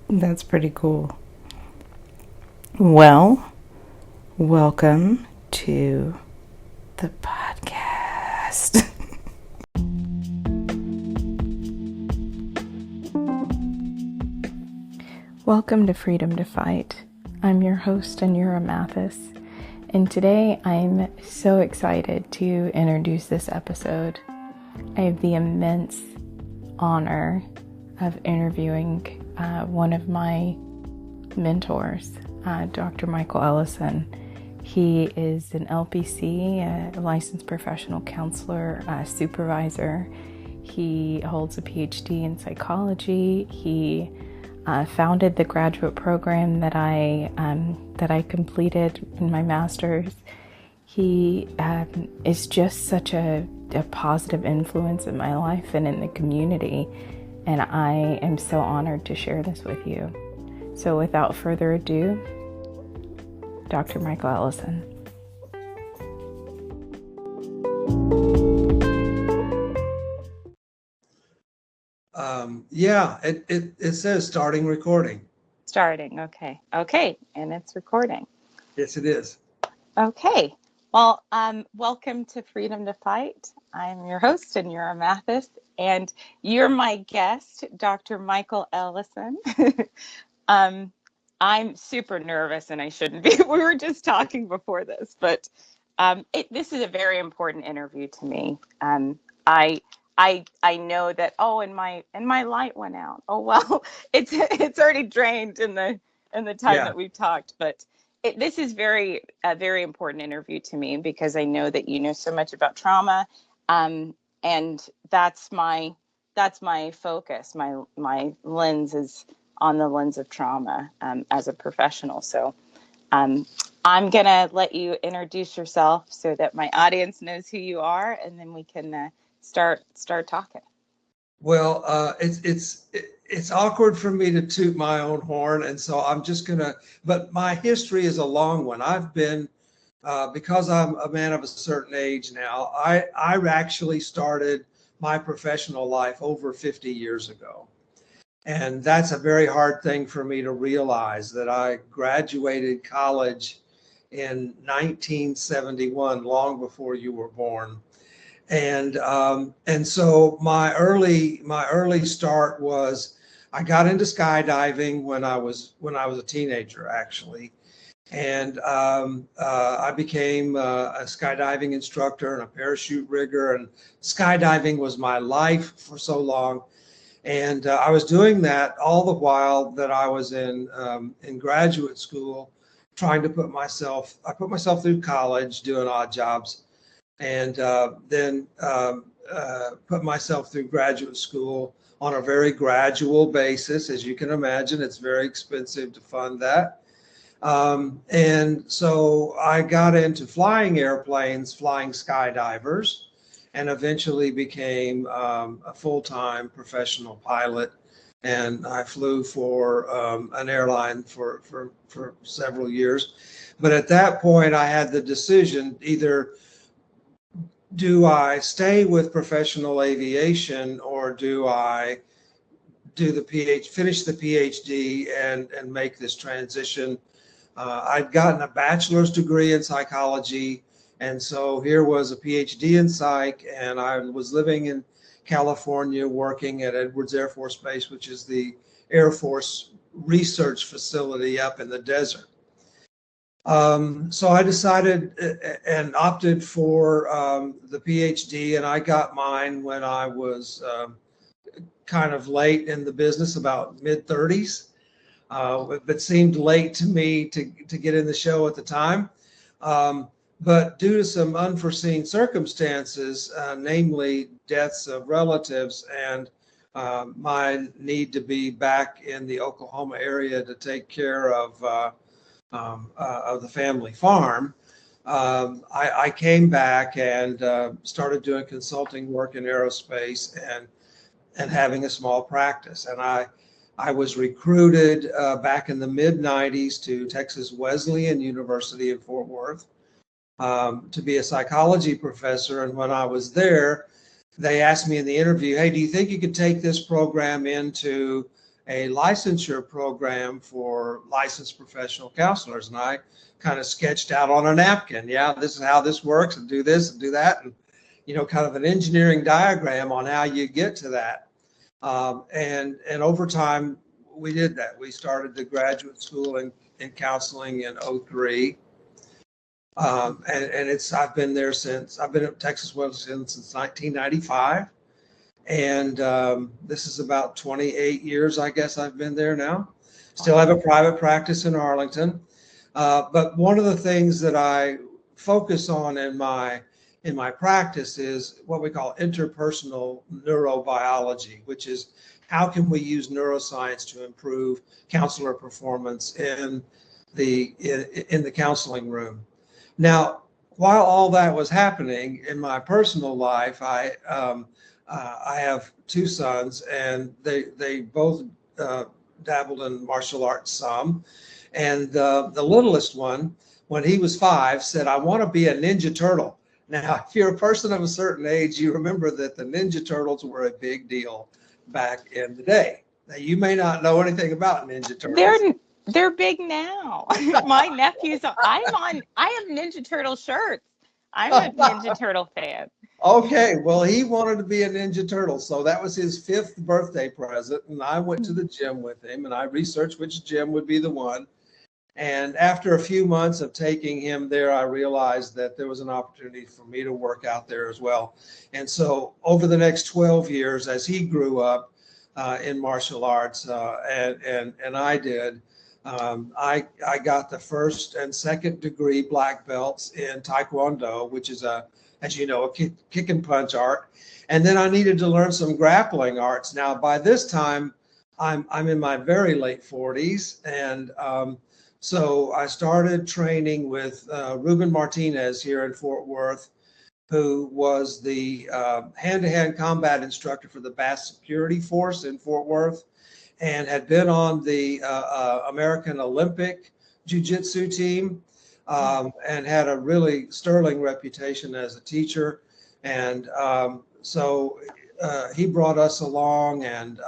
That's pretty cool. Well, welcome to the podcast. Welcome to Freedom to Fight. I'm your host, Anura Mathis, and today I'm so excited to introduce this episode. I have the immense honor of interviewing one of my mentors, Dr. Michael Ellison. He is an LPC, a licensed professional counselor, supervisor. He holds a PhD in psychology. He founded the graduate program that I completed in my master's. He is just such a positive influence in my life and in the community, and I am so honored to share this with you. So without further ado, Dr. Michael Ellison. It says starting recording. Starting, okay, and it's recording. Yes, it is. Okay, well, welcome to Freedom to Fight. I'm your host, Anura Mathis, and you're my guest, Dr. Michael Ellison. I'm super nervous, and I shouldn't be. We were just talking before this, but this is a very important interview to me. I know that. Oh, and my light went out. Oh well, it's already drained in the time that we've talked. But this is a very important interview to me because I know that you know so much about trauma, and that's my focus. My lens is on the lens of trauma as a professional. So I'm gonna let you introduce yourself so that my audience knows who you are, and then we can start talking. Well, it's awkward for me to toot my own horn, and so I'm just gonna. But my history is a long one. I've been because I'm a man of a certain age now. I actually started my professional life over 50 years ago. And that's a very hard thing for me to realize, that I graduated college in 1971, long before you were born. And so my early start was, I got into skydiving when I was a teenager, actually. And I became a skydiving instructor and a parachute rigger, and skydiving was my life for so long. And I was doing that all the while that I was in graduate school, trying to put myself through college, doing odd jobs, and then put myself through graduate school on a very gradual basis. As you can imagine, it's very expensive to fund that. And so I got into flying airplanes, flying skydivers, and eventually became a full-time professional pilot. And I flew for an airline for several years. But at that point, I had the decision: either do I stay with professional aviation, or do I finish the PhD and make this transition? I'd gotten a bachelor's degree in psychology, and so here was a PhD in psych, and I was living in California, working at Edwards Air Force Base, which is the Air Force research facility up in the desert. So I decided and opted for the PhD, and I got mine when I was kind of late in the business, about mid-30s. But seemed late to me to get in the show at the time. But due to some unforeseen circumstances, namely deaths of relatives and my need to be back in the Oklahoma area to take care of the family farm, I came back and started doing consulting work in aerospace and having a small practice. And I was recruited back in the mid-90s to Texas Wesleyan University in Fort Worth to be a psychology professor. And when I was there, they asked me in the interview, hey, do you think you could take this program into a licensure program for licensed professional counselors. And I kind of sketched out on a napkin, yeah, this is how this works, and do this and do that, and kind of an engineering diagram on how you get to that. And over time, we did that. We started the graduate school in counseling in 2003. And I've been there I've been at Texas Wellington since 1995. And this is about 28 years, I guess I've been there now. Still have a private practice in Arlington. But one of the things that I focus on in my practice is what we call interpersonal neurobiology, which is how can we use neuroscience to improve counselor performance in the counseling room. Now, while all that was happening in my personal life, I have two sons, and they both dabbled in martial arts some. And the littlest one, when he was 5, said, "I want to be a Ninja Turtle." Now, if you're a person of a certain age, you remember that the Ninja Turtles were a big deal back in the day. Now, you may not know anything about Ninja Turtles. They're big now. My nephews, I have Ninja Turtle shirts. I'm a Ninja Turtle fan. Okay, well, he wanted to be a Ninja Turtle, so that was his 5th birthday present, and I went to the gym with him, and I researched which gym would be the one. And after a few months of taking him there, I realized that there was an opportunity for me to work out there as well. And so over the next 12 years, as he grew up in martial arts, and I did, I got the 1st and 2nd degree black belts in Taekwondo, which is as you know, a kick and punch art. And then I needed to learn some grappling arts. Now, by this time, I'm in my very late 40s, and so I started training with Ruben Martinez here in Fort Worth, who was the hand-to-hand combat instructor for the Bass Security Force in Fort Worth, and had been on the American Olympic Jiu-Jitsu team, and had a really sterling reputation as a teacher. And so he brought us along, and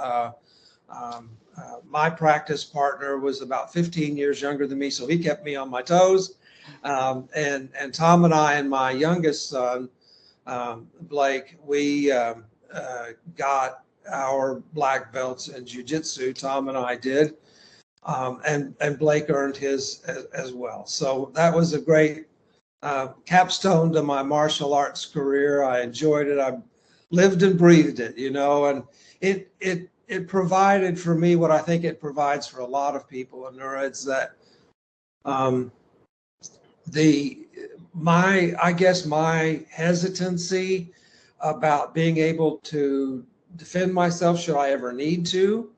my practice partner was about 15 years younger than me, so he kept me on my toes. And Tom and I and my youngest son, Blake, we got our black belts in jiu-jitsu. Tom and I did, and Blake earned his as well. So that was a great capstone to my martial arts career. I enjoyed it. I lived and breathed it, and it provided for me what I think it provides for a lot of people in neuro. It's that my hesitancy about being able to defend myself should I ever need to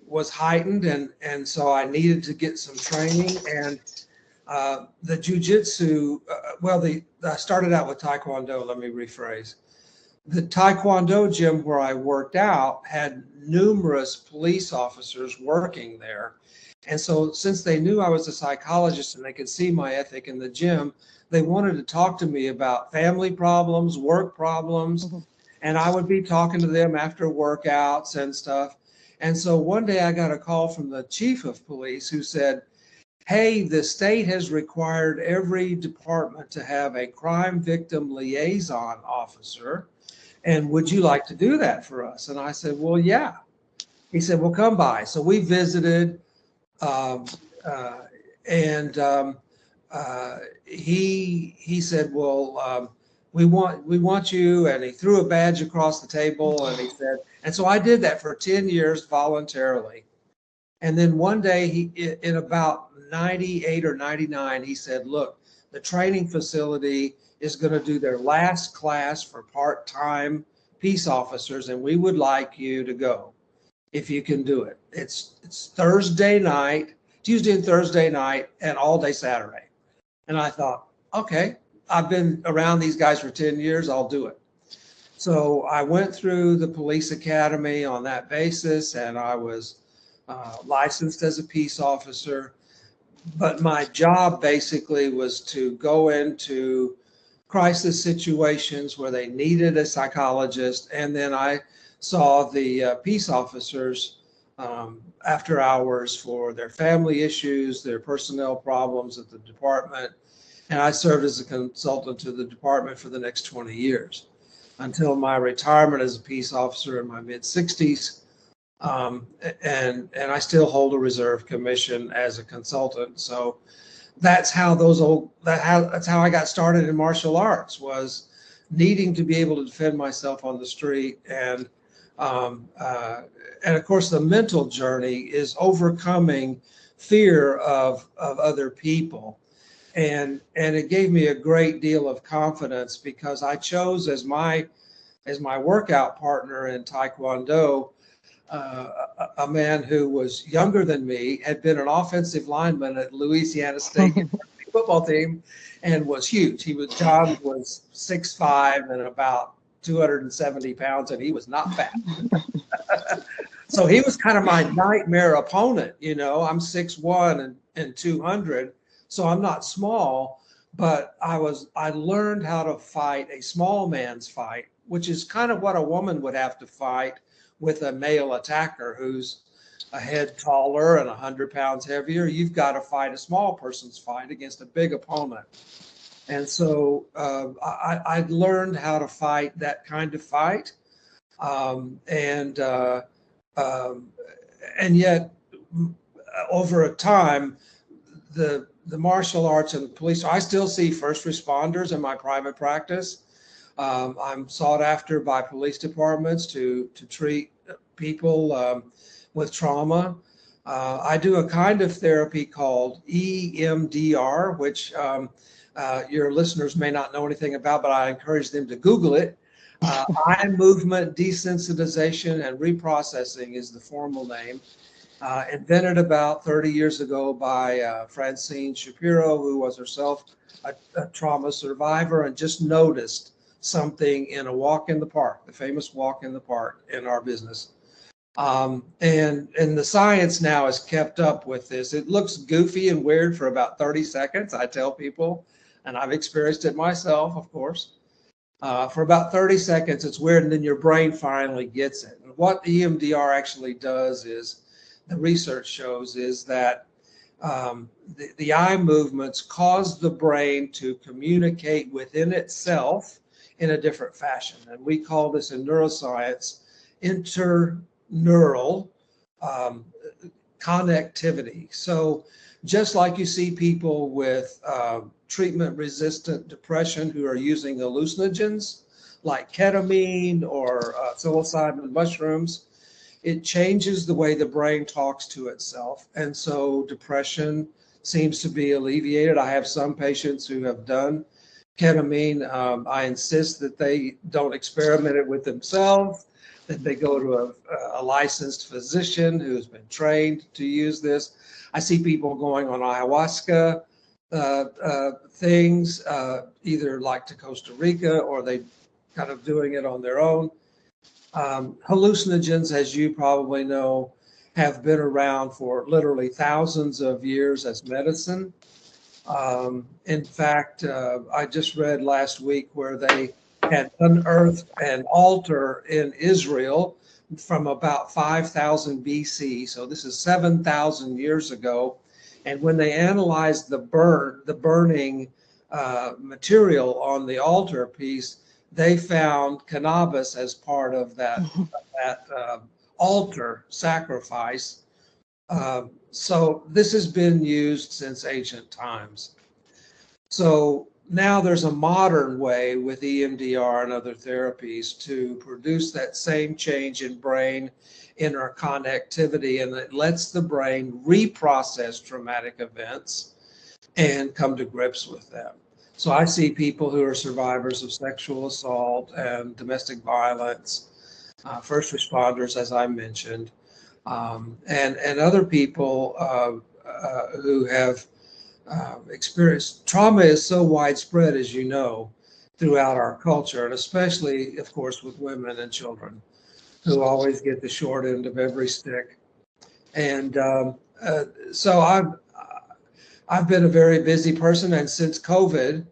was heightened, and so I needed to get some training. And the jiu-jitsu, I started out with Taekwondo. Let me rephrase. The Taekwondo gym where I worked out had numerous police officers working there. And so since they knew I was a psychologist and they could see my ethic in the gym, they wanted to talk to me about family problems, work problems, and I would be talking to them after workouts and stuff. And so one day I got a call from the chief of police who said, "Hey, the state has required every department to have a crime victim liaison officer. And would you like to do that for us?" And I said, "Well, yeah." He said, "Well, come by." So we visited, he said, "Well, we want you." And he threw a badge across the table, and he said, and so I did that for 10 years voluntarily. And then one day, in about 98 or 99, he said, "Look, the training facility is going to do their last class for part-time peace officers, and we would like you to go if you can do it. It's Thursday night, Tuesday and Thursday night, and all day Saturday." And I thought, okay, I've been around these guys for 10 years, I'll do it. So I went through the police academy on that basis, and I was licensed as a peace officer. But my job basically was to go into crisis situations where they needed a psychologist, and then I saw the peace officers after hours for their family issues, their personnel problems at the department. And I served as a consultant to the department for the next 20 years until my retirement as a peace officer in my mid-60s. And I still hold a reserve commission as a consultant. So that's how that's how I got started in martial arts, was needing to be able to defend myself on the street. And of course, the mental journey is overcoming fear of other people. And it gave me a great deal of confidence, because I chose as my workout partner in Taekwondo a man who was younger than me, had been an offensive lineman at Louisiana State football team, and was huge. John was 6'5" and about 270 pounds, and he was not fat. So he was kind of my nightmare opponent. I'm 6'1" and 200, so I'm not small, but I learned how to fight a small man's fight, which is kind of what a woman would have to fight with a male attacker who's a head taller and 100 pounds heavier. You've got to fight a small person's fight against a big opponent. And so I learned how to fight that kind of fight. And yet over a time, the martial arts and the police, I still see first responders in my private practice. I'm sought after by police departments to treat people with trauma. I do a kind of therapy called EMDR, which your listeners may not know anything about, but I encourage them to Google it. Eye movement desensitization and reprocessing is the formal name. Invented about 30 years ago by Francine Shapiro, who was herself a trauma survivor and just noticed something in a walk in the park, the famous walk in the park in our business. And the science now has kept up with this. It looks goofy and weird for about 30 seconds, I tell people, and I've experienced it myself, of course. For about 30 seconds, it's weird, and then your brain finally gets it. And what EMDR actually does is, the research shows, is that the eye movements cause the brain to communicate within itself in a different fashion. And we call this in neuroscience interneural connectivity. So just like you see people with treatment-resistant depression who are using hallucinogens like ketamine or psilocybin mushrooms, it changes the way the brain talks to itself. And so depression seems to be alleviated. I have some patients who have done ketamine. I insist that they don't experiment it with themselves, that they go to a licensed physician who's been trained to use this. I see people going on ayahuasca things, either like to Costa Rica, or they kind of doing it on their own. Hallucinogens, as you probably know, have been around for literally thousands of years as medicine. In fact, I just read last week where they had unearthed an altar in Israel from about 5000 BC. So this is 7,000 years ago. And when they analyzed the burning material on the altar piece, they found cannabis as part of that altar sacrifice. So this has been used since ancient times. So now there's a modern way with EMDR and other therapies to produce that same change in brain interconnectivity, and it lets the brain reprocess traumatic events and come to grips with them. So I see people who are survivors of sexual assault and domestic violence, first responders, as I mentioned, and other people who have experienced trauma. Is so widespread, as you know, throughout our culture, and especially, of course, with women and children, who always get the short end of every stick. And so I've been a very busy person, and since COVID,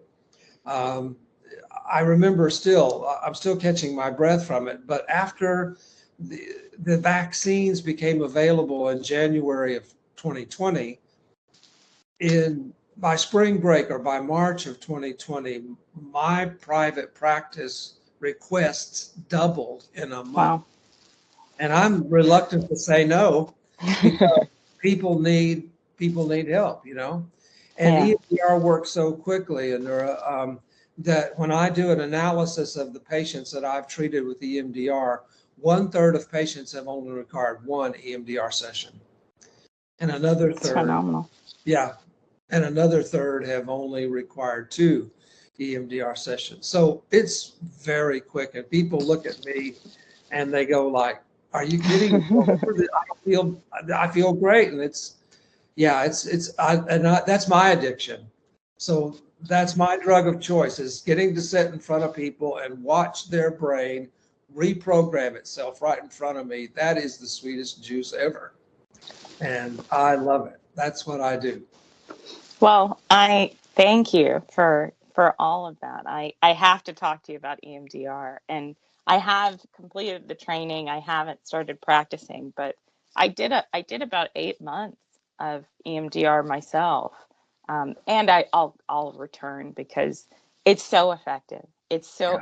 I remember I'm still catching my breath from it, but after the vaccines became available in January of 2020. By spring break or by March of 2020, my private practice requests doubled in a month. Wow. And I'm reluctant to say no because people need help, And EMDR works so quickly, and that when I do an analysis of the patients that I've treated with EMDR, 1/3 of patients have only required one EMDR session, and another That's third, phenomenal. and another third have only required 2 EMDR sessions. So it's very quick, and people look at me and they go like, "Are you kidding me?" I feel great, and that's my addiction. So that's my drug of choice, is getting to sit in front of people and watch their brain reprogram itself right in front of me. That is the sweetest juice ever, and I love it. That's what I do. Well, I thank you for all of that. I have to talk to you about EMDR, and I have completed the training. I haven't started practicing, but I did about 8 months of EMDR myself, and I'll return because it's so effective. It's so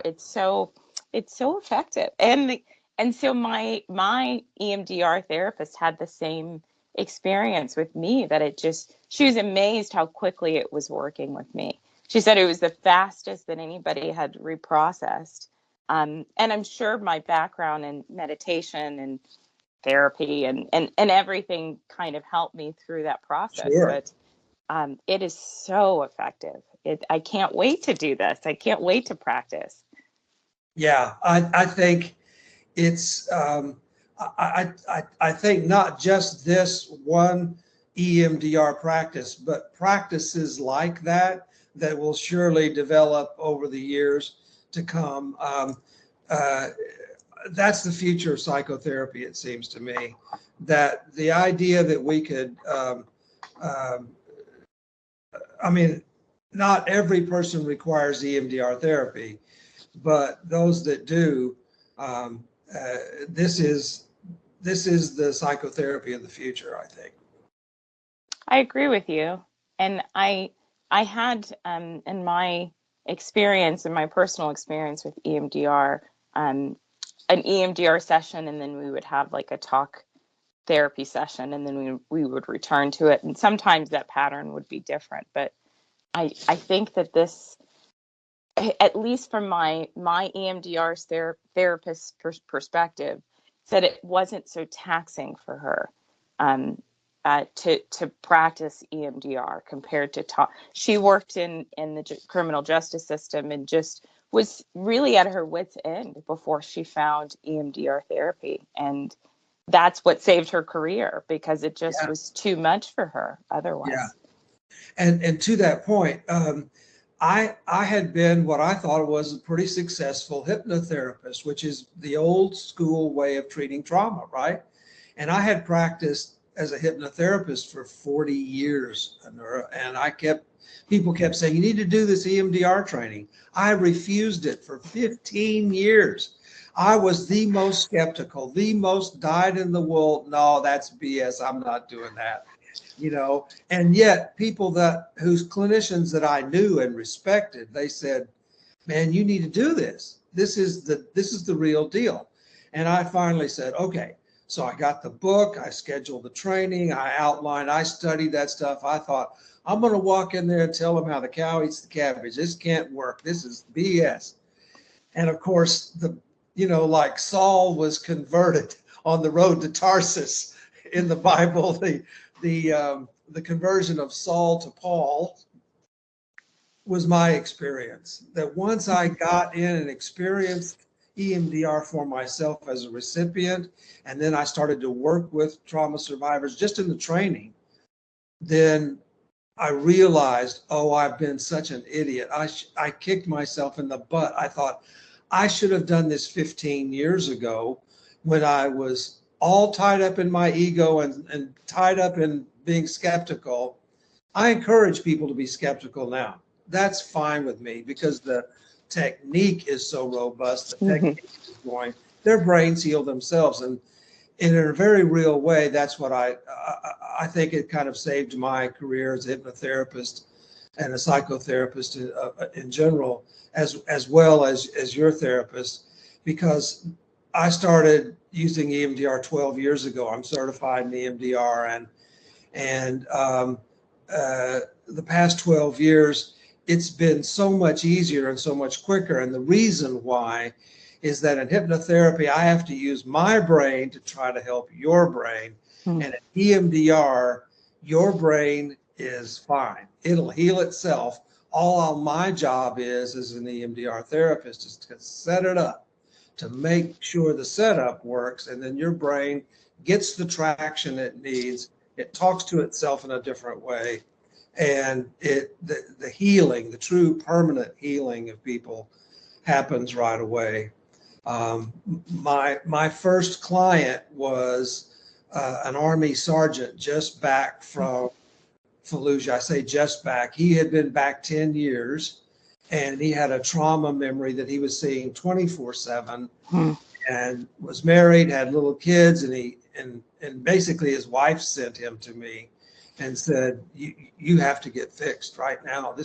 effective, and so my EMDR therapist had the same experience with me, that she was amazed how quickly it was working with me. She said it was the fastest that anybody had reprocessed. And I'm sure my background in meditation and therapy and everything kind of helped me through that process. Sure. But it is so effective. I can't wait to do this. I can't wait to practice. Yeah, I think it's I think not just this one EMDR practice, but practices like that will surely develop over the years to come. That's the future of psychotherapy, it seems to me. That the idea that we could, not every person requires EMDR therapy, but those that do, this is the psychotherapy of the future, I think. I agree with you. And I had, in my experience, in my personal experience with EMDR, an EMDR session, and then we would have like a talk therapy session, and then we would return to it. And sometimes that pattern would be different, but I think that this, at least from my EMDR therapist perspective, said it wasn't so taxing for her to practice EMDR compared to talk. She worked in the criminal justice system and just was really at her wit's end before she found EMDR therapy, and that's what saved her career, because it just was too much for her otherwise. Yeah. And to that point, I had been what I thought was a pretty successful hypnotherapist, which is the old school way of treating trauma, right? And I had practiced as a hypnotherapist for 40 years, and people kept saying, "You need to do this EMDR training." I refused it for 15 years. I was the most skeptical, the most dyed-in-the-wool. No, that's BS. I'm not doing that. And yet people whose clinicians that I knew and respected, they said, "Man, you need to do this. This is the real deal." And I finally said, okay. So I got the book, I scheduled the training, I studied that stuff. I thought, I'm going to walk in there and tell them how the cow eats the cabbage. This can't work. This is BS. And of course, like Saul was converted on the road to Tarsus in the Bible, the conversion of Saul to Paul was my experience. That once I got in and experienced EMDR for myself as a recipient, and then I started to work with trauma survivors just in the training, then I realized, I've been such an idiot. I kicked myself in the butt. I thought I should have done this 15 years ago when I was all tied up in my ego and tied up in being skeptical. I encourage people to be skeptical now. That's fine with me because the technique is so robust. The technique is going. their brains heal themselves. And in a very real way, that's what I think it kind of saved my career as a hypnotherapist and a psychotherapist in general, as well as your therapist, because I started using EMDR 12 years ago. I'm certified in EMDR, and the past 12 years, it's been so much easier and so much quicker. And the reason why is that in hypnotherapy, I have to use my brain to try to help your brain. And in EMDR, your brain is fine. It'll heal itself. All my job is as an EMDR therapist is to set it up, to make sure the setup works, and then your brain gets the traction it needs. It talks to itself in a different way. And the healing, the true permanent healing of people happens right away. My first client was an Army sergeant just back from Fallujah. I say just back. He had been back 10 years, and he had a trauma memory that he was seeing 24/7, and was married, had little kids, and basically his wife sent him to me and said, you have to get fixed right now.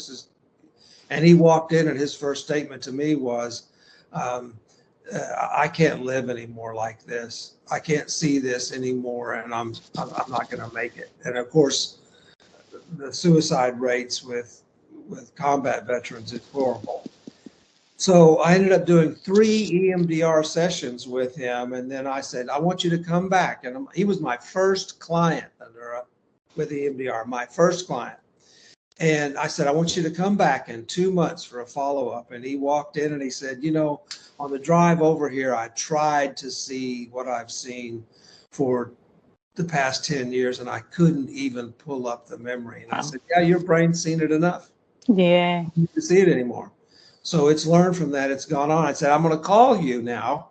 And he walked in, and his first statement to me was, I can't live anymore like this. I can't see this anymore, and I'm not going to make it. And of course, the suicide rates with combat veterans is horrible. So I ended up doing 3 EMDR sessions with him, and then I said, I want you to come back. And he was my first client with EMDR, my first client. And I said, I want you to come back in 2 months for a follow-up. And he walked in and he said, on the drive over here, I tried to see what I've seen for the past 10 years, and I couldn't even pull up the memory. And I said, yeah, your brain's seen it enough. Yeah. You can't see it anymore. So it's learned from that. It's gone on. I said, I'm going to call you now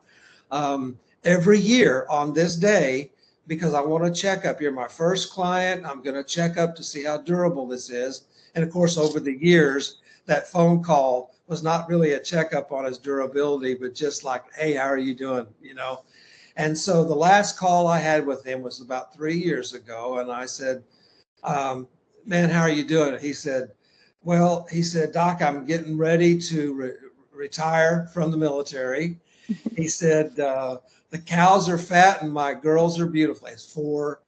every year on this day, because I want to check up. You're my first client. I'm going to check up to see how durable this is. And of course, over the years, that phone call was not really a checkup on his durability, but just like, hey, how are you doing? And so the last call I had with him was about 3 years ago. And I said, man, how are you doing? He said, Doc, I'm getting ready to retire from the military. He said, the cows are fat and my girls are beautiful. He has 4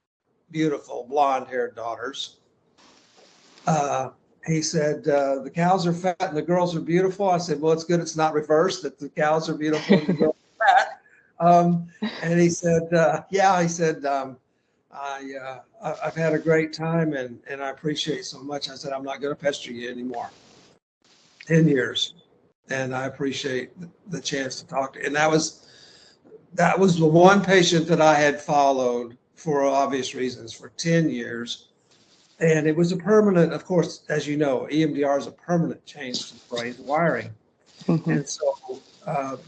beautiful blonde-haired daughters. He said, the cows are fat and the girls are beautiful. I said, well, it's good it's not reversed, that the cows are beautiful and the girls are fat. And he said, yeah, he said, I've had a great time and I appreciate so much. I said, I'm not going to pester you anymore. 10 years. And I appreciate the chance to talk to you. And that was the one patient that I had followed for obvious reasons for 10 years. And it was a permanent, of course, as you know, EMDR is a permanent change to the brain's wiring. And so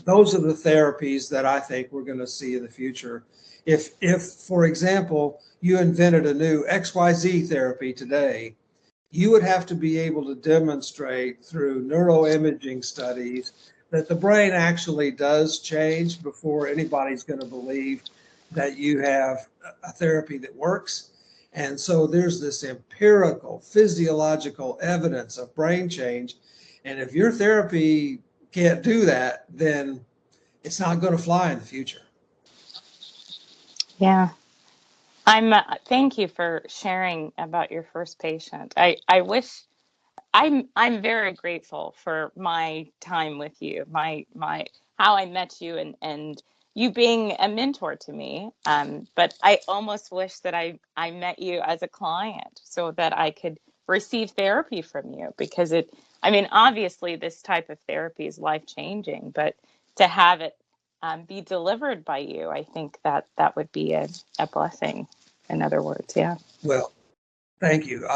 those are the therapies that I think we're going to see in the future. If, for example, you invented a new XYZ therapy today, you would have to be able to demonstrate through neuroimaging studies that the brain actually does change before anybody's going to believe that you have a therapy that works. And so there's this empirical, physiological evidence of brain change. And if your therapy can't do that, then it's not going to fly in the future. Yeah. Thank you for sharing about your first patient. I wish I'm very grateful for my time with you, my how I met you and you being a mentor to me. But I almost wish that I met you as a client so that I could receive therapy from you, because obviously this type of therapy is life-changing, but to have it be delivered by you, I think that would be a blessing, in other words. Yeah. Well, thank you.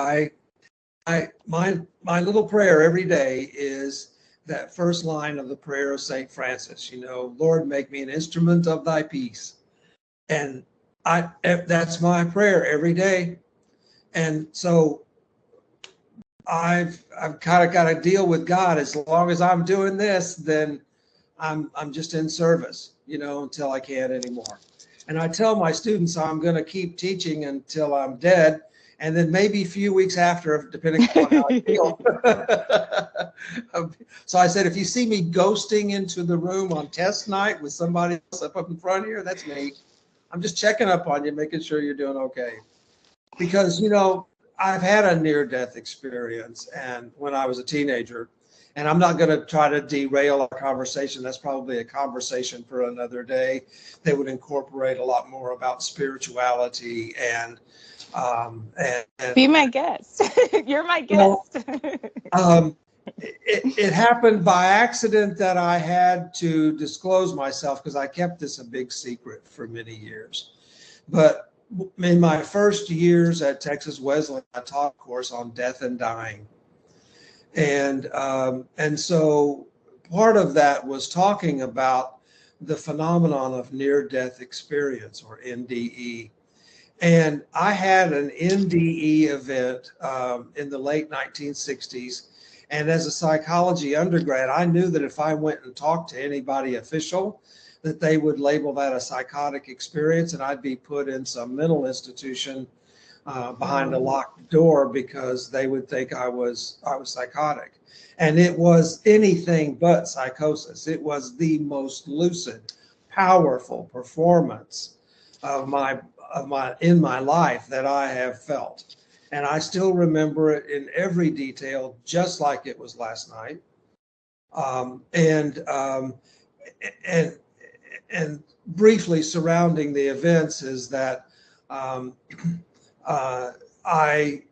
My little prayer every day is that first line of the prayer of St. Francis, Lord, make me an instrument of thy peace. And that's my prayer every day. And so I've kind of got to deal with God. As long as I'm doing this, then I'm just in service, until I can't anymore. And I tell my students I'm going to keep teaching until I'm dead, and then maybe a few weeks after, depending on how I feel. So I said, if you see me ghosting into the room on test night with somebody else up in front here, that's me. I'm just checking up on you, making sure you're doing okay. Because, I've had a near-death experience, and when I was a teenager, and I'm not going to try to derail our conversation. That's probably a conversation for another day. They would incorporate a lot more about spirituality and be my guest. You're my guest. It happened by accident that I had to disclose myself because I kept this a big secret for many years. But in my first years at Texas Wesleyan, I taught a course on death and dying. And so part of that was talking about the phenomenon of near-death experience, or NDE. And I had an NDE event in the late 1960s. And as a psychology undergrad, I knew that if I went and talked to anybody official, that they would label that a psychotic experience, and I'd be put in some mental institution behind a locked door because they would think I was psychotic. And it was anything but psychosis. It was the most lucid, powerful performance of my in my life that I have felt. And I still remember it in every detail, just like it was last night. And briefly surrounding the events is that I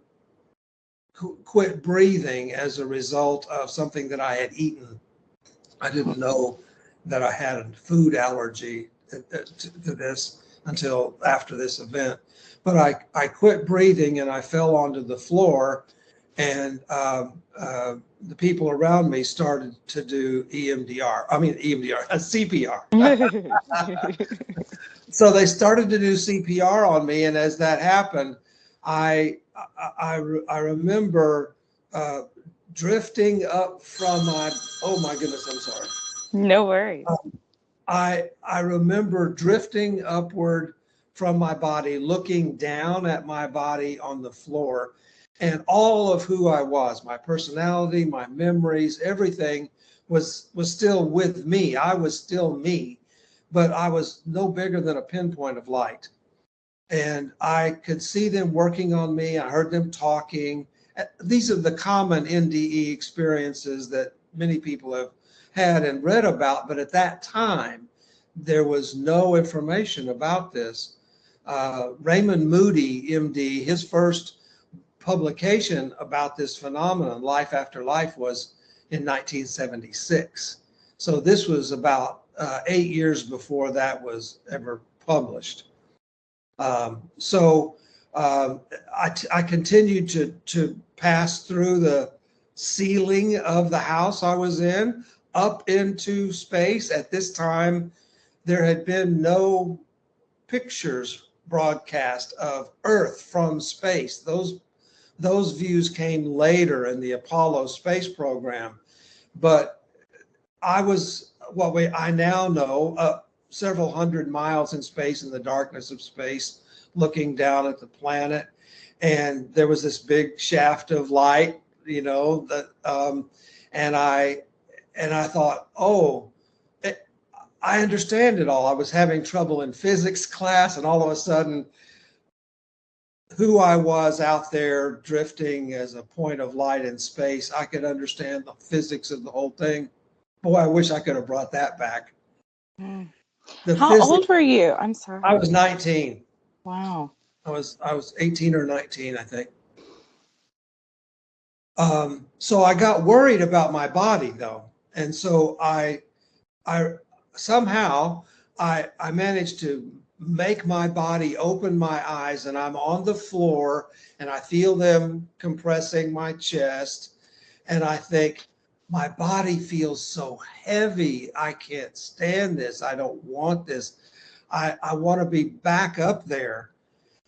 quit breathing as a result of something that I had eaten. I didn't know that I had a food allergy to this until after this event. But I quit breathing and I fell onto the floor, and the people around me started to do CPR. So they started to do CPR on me, and as that happened, I remember drifting up from my, oh my goodness, I'm sorry. No worries. I remember drifting upward from my body, looking down at my body on the floor, and all of who I was, my personality, my memories, everything was still with me. I was still me, but I was no bigger than a pinpoint of light. And I could see them working on me. I heard them talking. These are the common NDE experiences that many people have had and read about, but at that time, there was no information about this. Raymond Moody, MD, his first publication about this phenomenon, Life After Life, was in 1976. So this was about 8 years before that was ever published. I continued to pass through the ceiling of the house I was in, up into space. At this time, there had been no pictures broadcast of Earth from space. Those views came later in the Apollo space program. But I was what I now know, several hundred miles in space, in the darkness of space, looking down at the planet. And there was this big shaft of light, and I thought, I understand it all. I was having trouble in physics class, and all of a sudden, who I was out there drifting as a point of light in space, I could understand the physics of the whole thing. Boy, I wish I could have brought that back. How old were you? I'm sorry. I was 19. Wow. I was 18 or 19, I think. So I got worried about my body, though. And so I somehow managed to make my body open my eyes, and I'm on the floor and I feel them compressing my chest, and I think, my body feels so heavy. I can't stand this. I don't want this. I want to be back up there.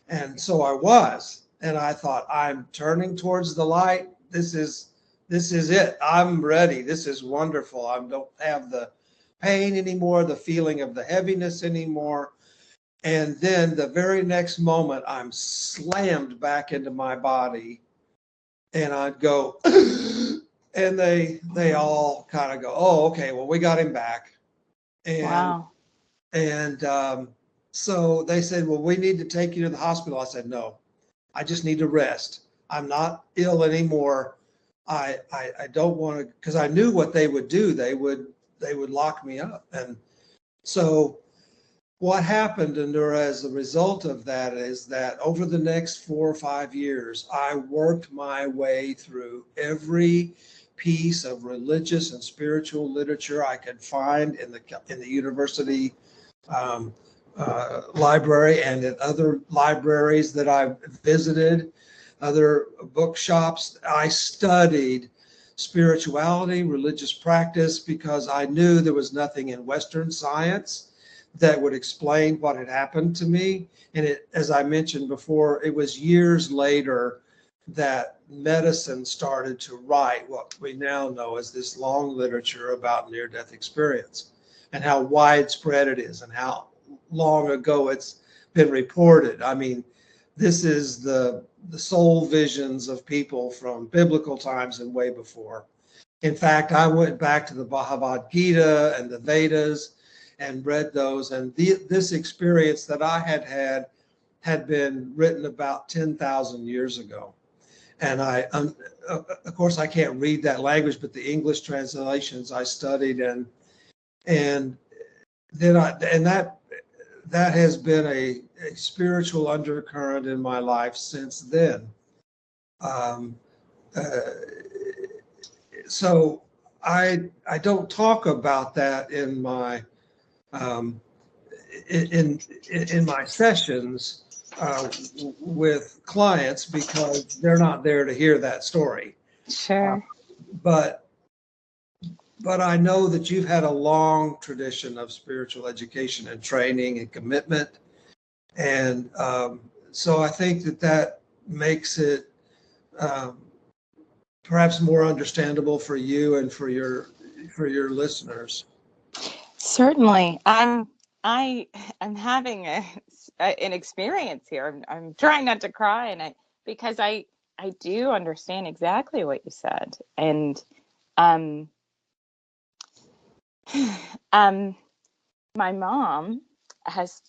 And so I was, and I thought, I'm turning towards the light. This is it. I'm ready. This is wonderful. I don't have the pain anymore, the feeling of the heaviness anymore. And then the very next moment, I'm slammed back into my body, and I'd go, and they all kind of go, oh, okay, well, we got him back. And Wow. And so they said, well, we need to take you to the hospital. I said, no, I just need to rest. I'm not ill anymore. I don't want to, because I knew what they would do. They would lock me up. And so what happened, and as a result of that, is that over the next 4 or 5 years, I worked my way through every piece of religious and spiritual literature I could find in the university library and in other libraries that I visited, other bookshops. I studied spirituality, religious practice, because I knew there was nothing in Western science that would explain what had happened to me. And it, as I mentioned before, it was years later that medicine started to write what we now know as this long literature about near-death experience and how widespread it is and how long ago it's been reported. I mean, this is the soul visions of people from biblical times and way before. In fact, I went back to the Bhagavad Gita and the Vedas and read those, and this experience that I had been written about 10,000 years ago. And of course, I can't read that language, but the English translations I studied, and then that has been a spiritual undercurrent in my life since then. So I don't talk about that in my in my sessions with clients, because they're not there to hear that story. Sure. But I know that you've had a long tradition of spiritual education and training and commitment. And so I think that makes it perhaps more understandable for you and for your listeners. Certainly. I'm having an experience here. I'm trying not to cry, because I do understand exactly what you said. And my mom has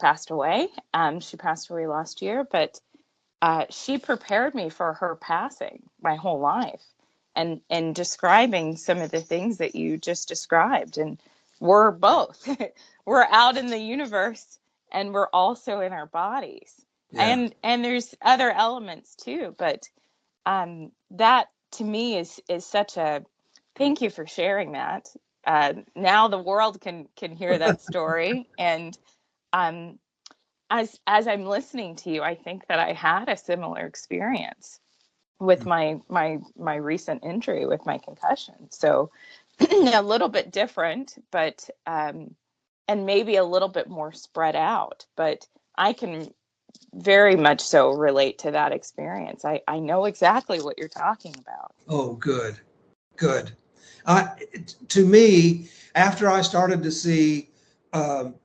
passed away. She passed away last year, but she prepared me for her passing my whole life, and describing some of the things that you just described. And we're both we're out in the universe, and we're also in our bodies. Yeah. And there's other elements too, but that to me is such a, thank you for sharing that. Now the world can hear that story. And as I'm listening to you, I think that I had a similar experience with my recent injury, with my concussion. So a little bit different, but and maybe a little bit more spread out, but I can very much so relate to that experience. I know exactly what you're talking about. Oh, good. To me, after I started to see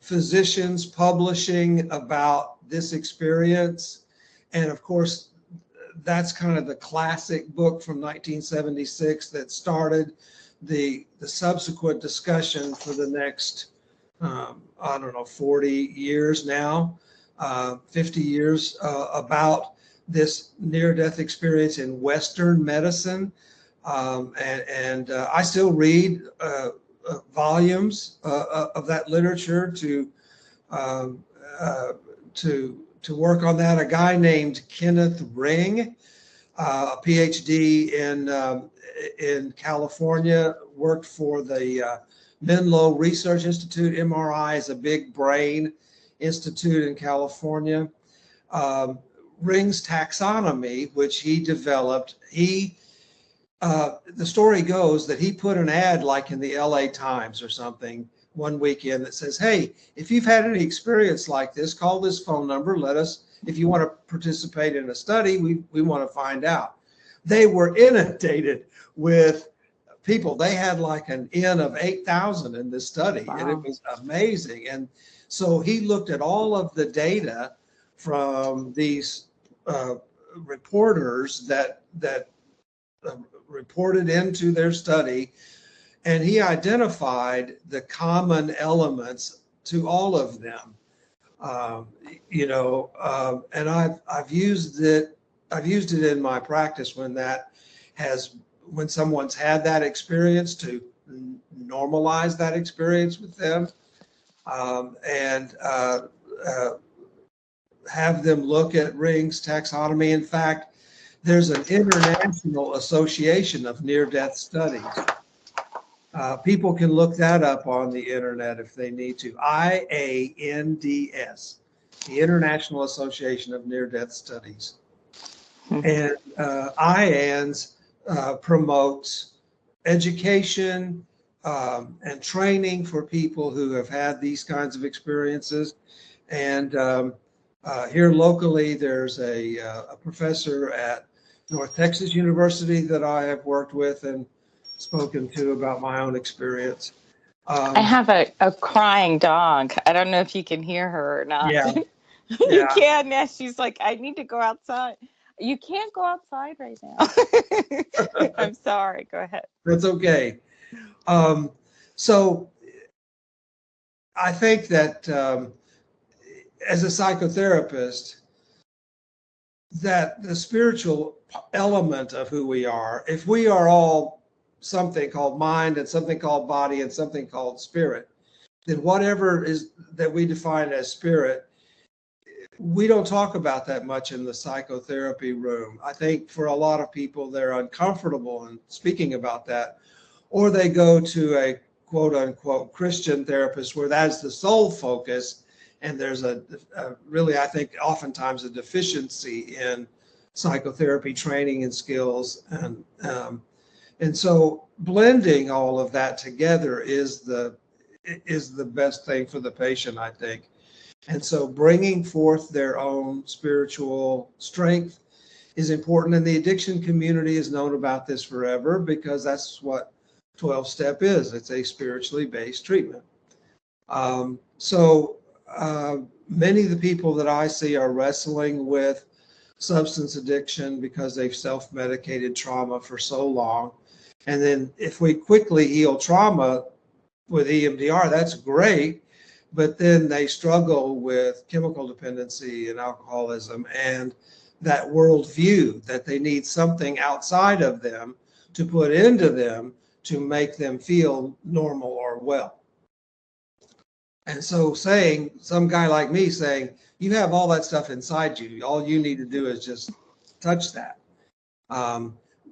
physicians publishing about this experience, and of course, that's kind of the classic book from 1976 that started the subsequent discussion for the next, 40 years now, 50 years about this near-death experience in Western medicine. And I still read volumes of that literature to work on that. A guy named Kenneth Ring, a PhD in California, worked for the Menlo Research Institute. MRI is a big brain institute in California. Ring's taxonomy, which he developed, the story goes that he put an ad like in the LA Times or something one weekend that says, hey, if you've had any experience like this, call this phone number. Let us, if you want to participate in a study, we want to find out. They were inundated with people. They had like an N of 8,000 in this study. Wow. And it was amazing. And so he looked at all of the data from these reporters that reported into their study, and he identified the common elements to all of them. And I've used it in my practice when someone's had that experience, to normalize that experience with them, and have them look at rings taxonomy. In fact, there's an international association of near-death studies. People can look that up on the internet if they need to. IANDS, the International Association of Near-Death Studies. And IANDS promotes education and training for people who have had these kinds of experiences. And here locally, there's a professor at North Texas University that I have worked with and spoken to about my own experience. I have a crying dog. I don't know if you can hear her or not. Yeah. You can. Yeah, she's like, I need to go outside. You can't go outside right now. I'm sorry. Go ahead. That's okay. So I think that as a psychotherapist, that the spiritual element of who we are, if we are all something called mind and something called body and something called spirit, then whatever is that we define as spirit, we don't talk about that much in the psychotherapy room. I think for a lot of people, they're uncomfortable in speaking about that, or they go to a quote unquote Christian therapist where that's the sole focus. And there's a really, I think, oftentimes a deficiency in psychotherapy training and skills. And so blending all of that together is the best thing for the patient, I think. And so bringing forth their own spiritual strength is important. And the addiction community has known about this forever, because that's what 12-step is. It's a spiritually based treatment. Many of the people that I see are wrestling with substance addiction because they've self-medicated trauma for so long. And then if we quickly heal trauma with EMDR, that's great. But then they struggle with chemical dependency and alcoholism and that worldview that they need something outside of them to put into them to make them feel normal or well. And so some guy like me saying, you have all that stuff inside you, all you need to do is just touch that.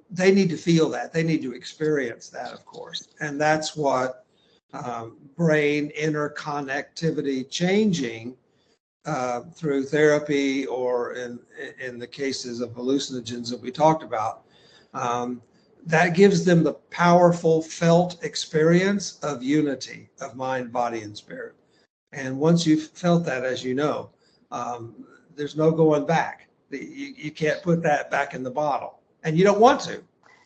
They need to feel that. They need to experience that, of course. And that's what brain interconnectivity changing through therapy, or in the cases of hallucinogens that we talked about, that gives them the powerful felt experience of unity of mind, body, and spirit. And once you've felt that, as you know, there's no going back. You can't put that back in the bottle, and you don't want to.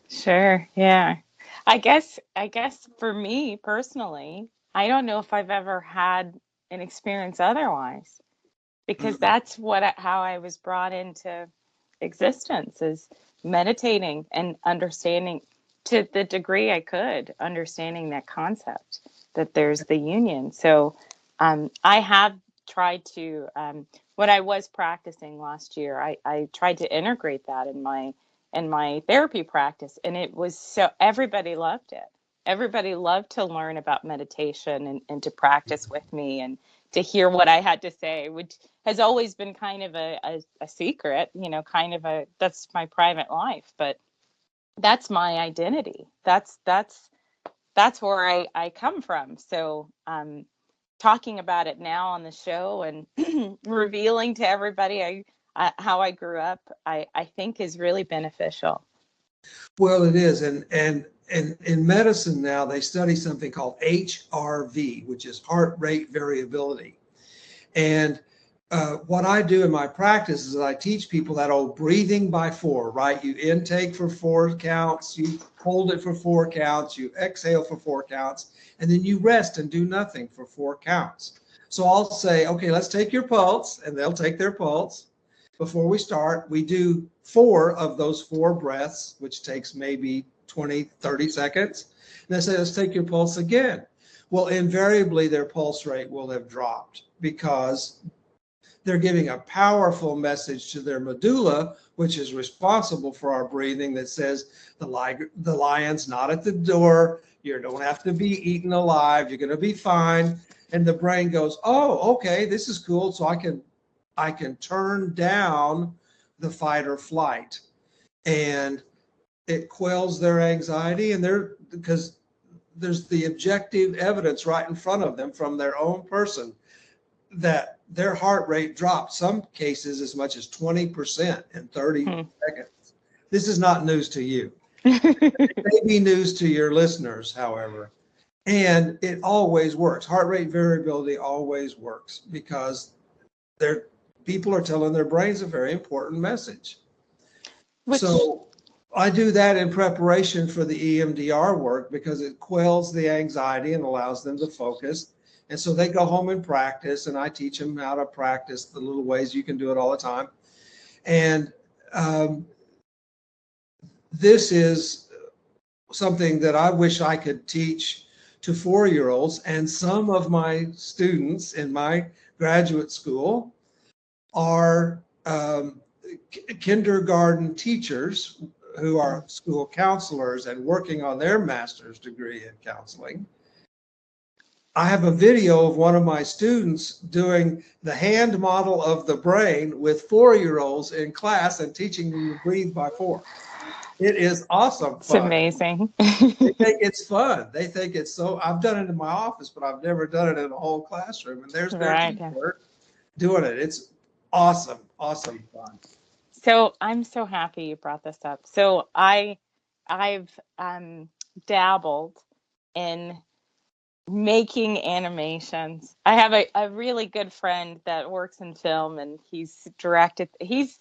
Sure. Yeah. I guess for me personally, I don't know if I've ever had an experience otherwise, because that's how I was brought into existence, is meditating and understanding, to the degree I could, understanding that concept that there's the union. So I have tried to, when I was practicing last year, I tried to integrate that in my therapy practice. And it was so, everybody loved it. Everybody loved to learn about meditation and to practice with me and to hear what I had to say, which has always been kind of a secret, that's my private life, but that's my identity. That's where I come from. So, talking about it now on the show and revealing to everybody how I grew up, I think is really beneficial. Well, it is. And in medicine now, they study something called HRV, which is heart rate variability. And what I do in my practice is I teach people that old breathing by 4, right? You intake for 4 counts, you hold it for 4 counts, you exhale for 4 counts, and then you rest and do nothing for 4 counts. So I'll say, okay, let's take your pulse, and they'll take their pulse. Before we start, we do 4 of those 4 breaths, which takes maybe 20, 30 seconds. And I say, let's take your pulse again. Well, invariably, their pulse rate will have dropped because they're giving a powerful message to their medulla, which is responsible for our breathing, that says the lion's not at the door. You don't have to be eaten alive. You're going to be fine. And the brain goes, oh, okay, this is cool. So I can turn down the fight or flight. And it quells their anxiety, and because there's the objective evidence right in front of them from their own person that their heart rate dropped, some cases as much as 20% in 30 seconds. This is not news to you. It may be news to your listeners, however. And it always works. Heart rate variability always works because people are telling their brains a very important message. So I do that in preparation for the EMDR work because it quells the anxiety and allows them to focus. And so they go home and practice, and I teach them how to practice the little ways you can do it all the time. And this is something that I wish I could teach to 4-year-olds. And some of my students in my graduate school are kindergarten teachers who are school counselors and working on their master's degree in counseling. I have a video of one of my students doing the hand model of the brain with 4-year-olds in class and teaching them to breathe by 4. It is awesome fun. It's amazing. They think it's fun. They think it's so. I've done it in my office, but I've never done it in a whole classroom. And there's their teacher doing it. It's awesome, awesome fun. So I'm so happy you brought this up. So I've dabbled in making animations. I have a really good friend that works in film, and he's directed. He's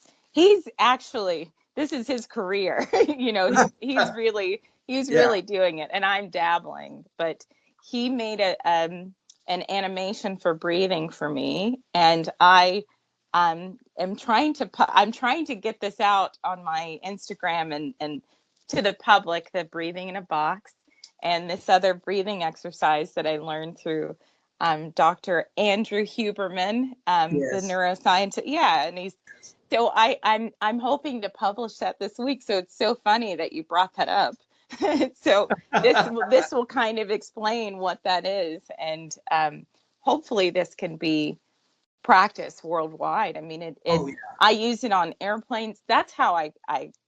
actually, this is his career. You know, he's really doing it, and I'm dabbling. But he made an animation for breathing for me, and I'm trying to get this out on my Instagram and to the public, the breathing in a box and this other breathing exercise that I learned through Dr. Andrew Huberman, the neuroscientist. Yeah, and I'm hoping to publish that this week. So it's so funny that you brought that up. So this will kind of explain what that is, and hopefully this can be practice worldwide. I mean, I use it on airplanes. That's how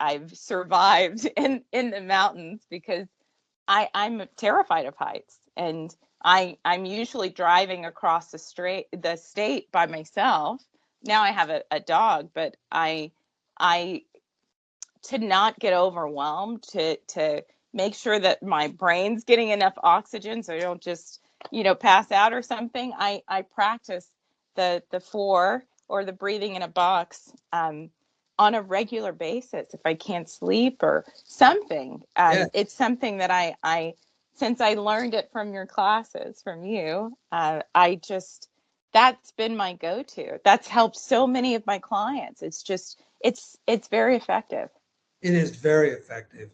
I've survived in the mountains, because I'm terrified of heights, and I'm usually driving across the state by myself. Now I have a dog, but I to not get overwhelmed, to make sure that my brain's getting enough oxygen so I don't just pass out or something. I practice the 4 or the breathing in a box on a regular basis if I can't sleep or something. It's something that I since I learned it from your classes, from you, that's been my go-to. That's helped so many of my clients. It's very effective. It is very effective.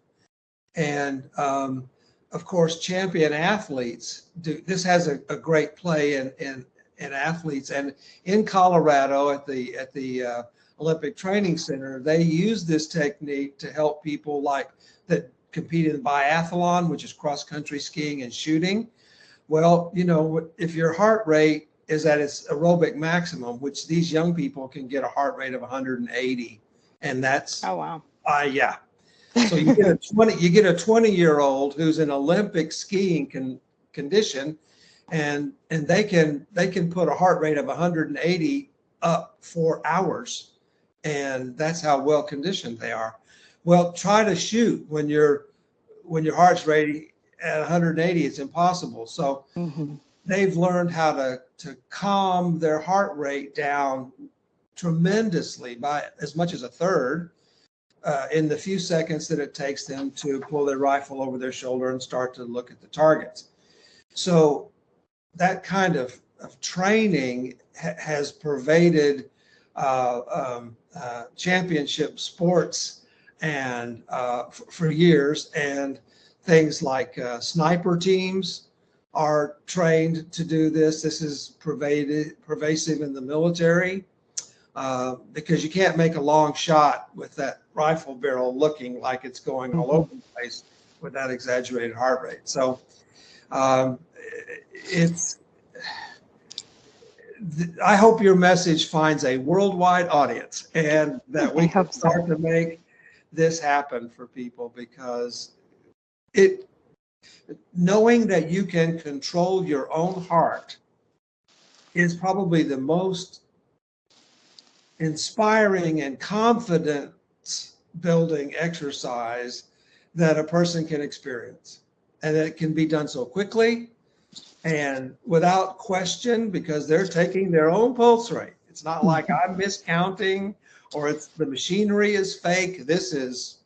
And of course, champion athletes this has a great play in athletes. And in Colorado at the Olympic Training Center, they use this technique to help people like that compete in biathlon, which is cross-country skiing and shooting. Well, if your heart rate is at its aerobic maximum, which these young people can get a heart rate of 180, and that's yeah. So you get a 20-year-old who's in Olympic skiing condition, and they can put a heart rate of 180 up for hours, and that's how well conditioned they are. Well, try to shoot when your heart's rate at 180. It's impossible. So they've learned how to calm their heart rate down tremendously by as much as a third in the few seconds that it takes them to pull their rifle over their shoulder and start to look at the targets. So that kind of training has pervaded championship sports and for years, and things like sniper teams are trained to do this. This is pervasive in the military because you can't make a long shot with that rifle barrel looking like it's going all over the place with that exaggerated heart rate. So I hope your message finds a worldwide audience and that we can start to make this happen for people, because knowing that you can control your own heart is probably the most inspiring and confidence building exercise that a person can experience. And it can be done so quickly and without question, because they're taking their own pulse rate. It's not like I'm miscounting or the machinery is fake. There's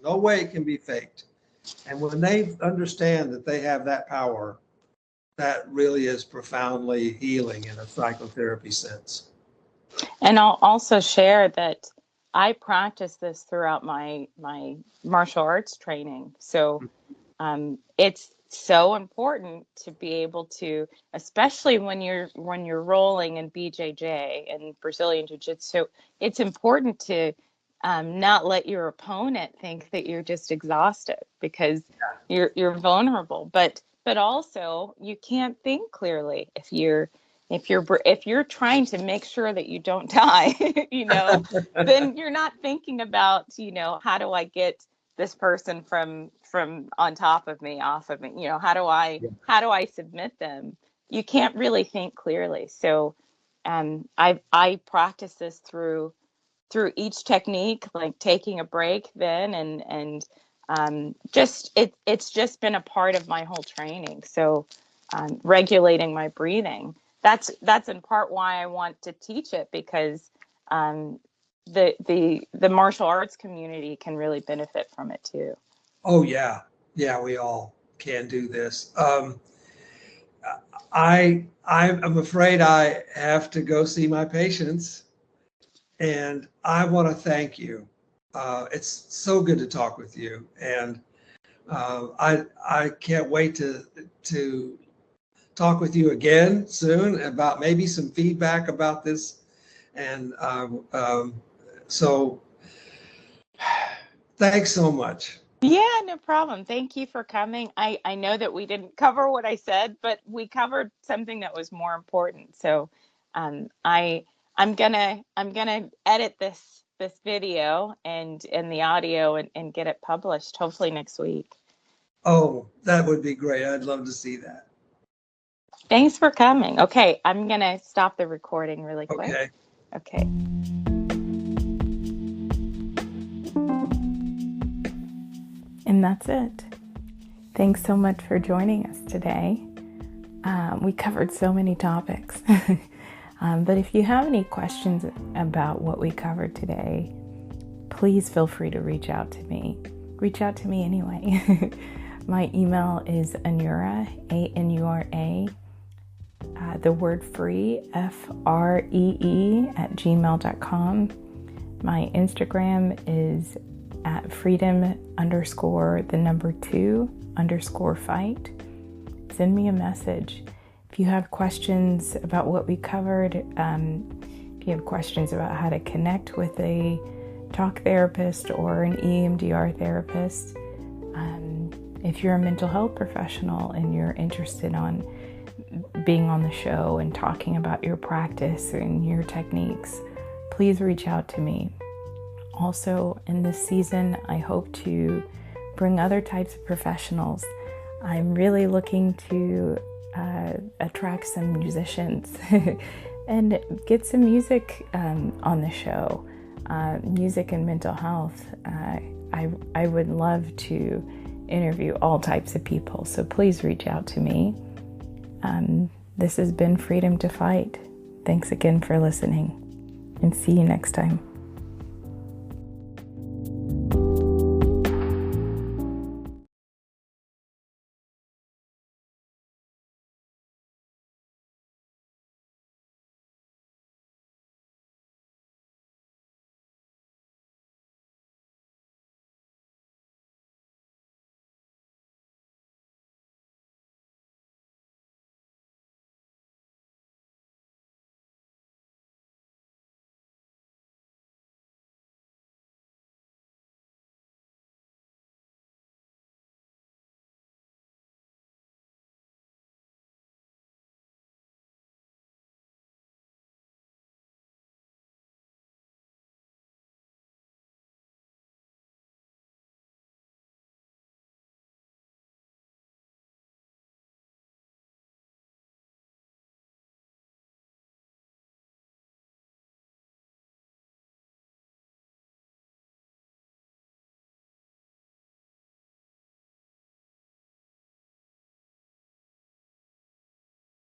no way it can be faked. And when they understand that they have that power, that really is profoundly healing in a psychotherapy sense. And I'll also share that I practice this throughout my martial arts training. So it's so important to be able to, especially when you're rolling in BJJ and Brazilian Jiu-Jitsu, it's important to not let your opponent think that you're just exhausted, because you're vulnerable. But also you can't think clearly if you're trying to make sure that you don't die, then you're not thinking about, how do I get this person from on top of me, off of me, how do I submit them? You can't really think clearly. So I practice this through each technique, like taking a break then, and it's just been a part of my whole training. So regulating my breathing, that's in part why I want to teach it, because the martial arts community can really benefit from it too. Oh yeah, we all can do this. I'm afraid I have to go see my patients, and I want to thank you. It's so good to talk with you, and I can't wait to talk with you again soon about maybe some feedback about this. And so thanks so much. Yeah, no problem. Thank you for coming. I know that we didn't cover what I said, but we covered something that was more important. So I'm gonna edit this video and the audio and get it published hopefully next week. Oh, that would be great. I'd love to see that. Thanks for coming. Okay, I'm gonna stop the recording really quick. Okay. And that's it. Thanks so much for joining us today. We covered so many topics. But if you have any questions about what we covered today, please feel free to reach out to me. Reach out to me anyway. My email is Anura, ANURA, the word free, FREE @gmail.com. My Instagram is at freedom_2_fight. Send me a message. If you have questions about what we covered, if you have questions about how to connect with a talk therapist or an EMDR therapist, if you're a mental health professional and you're interested on being on the show and talking about your practice and your techniques, please reach out to me. Also, in this season, I hope to bring other types of professionals. I'm really looking to attract some musicians and get some music on the show, music and mental health. I would love to interview all types of people, so please reach out to me. This has been Freedom to Fight. Thanks again for listening, and see you next time.